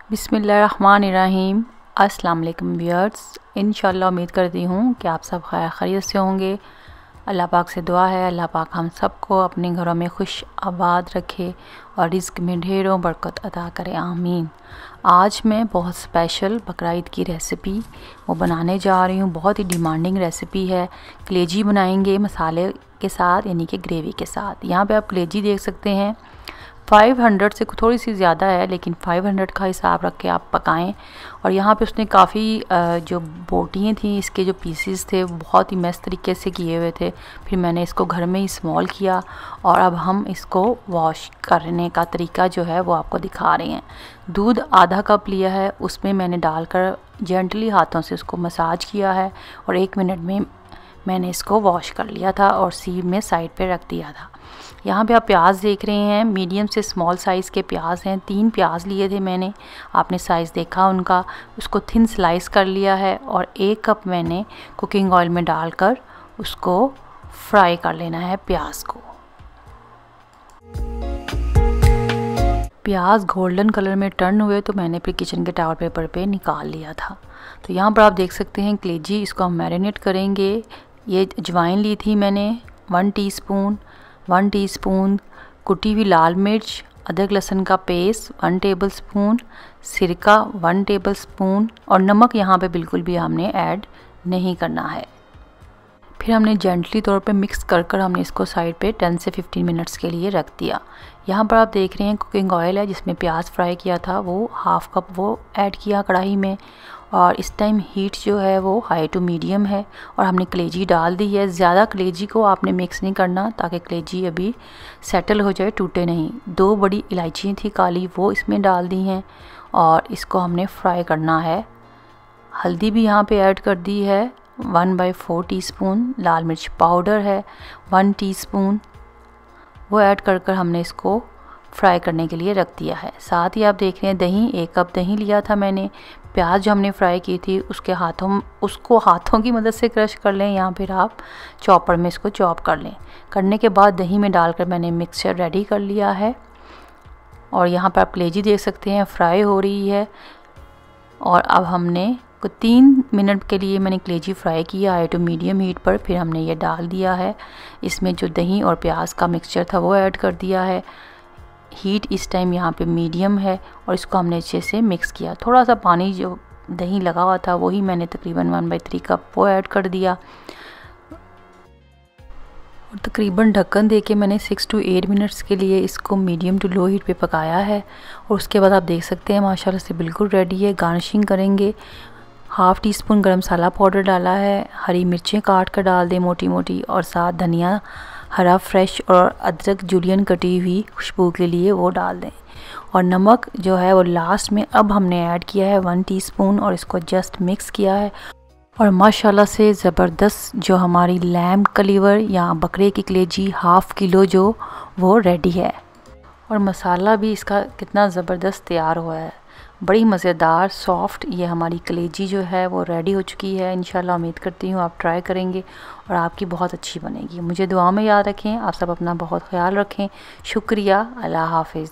बिस्मिल्लाहिर्रहमानिर्रहीम। अस्सलाम वालेकुम व्यूअर्स। इंशाल्लाह उम्मीद करती हूँ कि आप सब खैर खैरियत से होंगे। अल्लाह पाक से दुआ है अल्लाह पाक हम सबको अपने घरों में खुश आबाद रखे और रिज़्क में ढेरों बरकत अता करे, आमीन। आज मैं बहुत स्पेशल बकरा ईद की रेसिपी वो बनाने जा रही हूँ। बहुत ही डिमांडिंग रेसिपी है। कलेजी बनाएंगे मसाले के साथ, यानी कि ग्रेवी के साथ। यहाँ पे आप कलेजी देख सकते हैं 500 से थोड़ी सी ज़्यादा है, लेकिन 500 का हिसाब रख के आप पकाएं। और यहाँ पे उसने काफ़ी जो बोटियाँ थी, इसके जो पीसेस थे वो बहुत ही मस्त तरीके से किए हुए थे। फिर मैंने इसको घर में ही स्मॉल किया और अब हम इसको वॉश करने का तरीका जो है वो आपको दिखा रहे हैं। दूध आधा कप लिया है, उसमें मैंने डालकर जेंटली हाथों से उसको मसाज किया है और 1 मिनट में मैंने इसको वॉश कर लिया था और सीव में साइड पे रख दिया था। यहाँ पे आप प्याज देख रहे हैं, मीडियम से स्मॉल साइज़ के प्याज हैं। 3 प्याज लिए थे मैंने, आपने साइज़ देखा उनका। उसको थिन स्लाइस कर लिया है और 1 कप मैंने कुकिंग ऑयल में डालकर उसको फ्राई कर लेना है प्याज को। प्याज गोल्डन कलर में टर्न हुए तो मैंने फिर किचन के टावल पेपर पे निकाल लिया था। तो यहाँ पर आप देख सकते हैं कलेजी, इसको हम मैरिनेट करेंगे। ये अजवाइन ली थी मैंने 1 टीस्पून कुटी हुई लाल मिर्च, अदरक लहसुन का पेस्ट 1 टेबलस्पून, सिरका 1 टेबलस्पून और नमक यहाँ पे बिल्कुल भी हमने ऐड नहीं करना है। फिर हमने जेंटली तौर पे मिक्स कर हमने इसको साइड पे 10 से 15 मिनट्स के लिए रख दिया। यहाँ पर आप देख रहे हैं कुकिंग ऑयल है जिसमें प्याज फ्राई किया था, वो हाफ़ कप वो ऐड किया कढ़ाई में। और इस टाइम हीट जो है वो हाई टू मीडियम है और हमने कलेजी डाल दी है। ज़्यादा कलेजी को आपने मिक्स नहीं करना ताकि कलेजी अभी सेटल हो जाए, टूटे नहीं। 2 बड़ी इलायची थी काली, वो इसमें डाल दी हैं और इसको हमने फ्राई करना है। हल्दी भी यहाँ पे ऐड कर दी है 1/4 टीस्पून। लाल मिर्च पाउडर है 1 टीस्पून, वो ऐड कर हमने इसको फ्राई करने के लिए रख दिया है। साथ ही आप देख रहे हैं दही, 1 कप दही लिया था मैंने। प्याज जो हमने फ्राई की थी उसको हाथों की मदद से क्रश कर लें या फिर आप चॉपर में इसको चॉप कर लें। करने के बाद दही में डालकर मैंने मिक्सचर रेडी कर लिया है। और यहाँ पर आप कलेजी देख सकते हैं फ्राई हो रही है। और अब हमने 3 मिनट के लिए मैंने कलेजी फ्राई किया हाई टू मीडियम हीट पर। फिर हमने ये डाल दिया है, इसमें जो दही और प्याज का मिक्सचर था वो ऐड कर दिया है। हीट इस टाइम यहाँ पे मीडियम है और इसको हमने अच्छे से मिक्स किया। थोड़ा सा पानी जो दही लगा हुआ था वही मैंने तकरीबन 1/3 कप वो ऐड कर दिया और तकरीबन ढक्कन देके मैंने 6 to 8 मिनट्स के लिए इसको मीडियम टू लो हीट पे पकाया है। और उसके बाद आप देख सकते हैं माशाल्लाह से बिल्कुल रेडी है। गार्निशिंग करेंगे, 1/2 टीस्पून गरम मसाला पाउडर डाला है, हरी मिर्चें काट कर डाल दें मोटी मोटी और साथ धनिया हरा फ्रेश और अदरक जूलियन कटी हुई खुशबू के लिए वो डाल दें। और नमक जो है वो लास्ट में अब हमने ऐड किया है 1 टीस्पून और इसको जस्ट मिक्स किया है। और माशाल्लाह से ज़बरदस्त जो हमारी लैम्ब का लीवर या बकरे की कलेजी 1/2 किलो जो वो रेडी है। और मसाला भी इसका कितना ज़बरदस्त तैयार हुआ है, बड़ी मज़ेदार सॉफ्ट ये हमारी कलेजी जो है वो रेडी हो चुकी है। इंशाल्लाह उम्मीद करती हूँ आप ट्राई करेंगे और आपकी बहुत अच्छी बनेगी। मुझे दुआ में याद रखें। आप सब अपना बहुत ख्याल रखें। शुक्रिया। अल्लाह हाफिज़।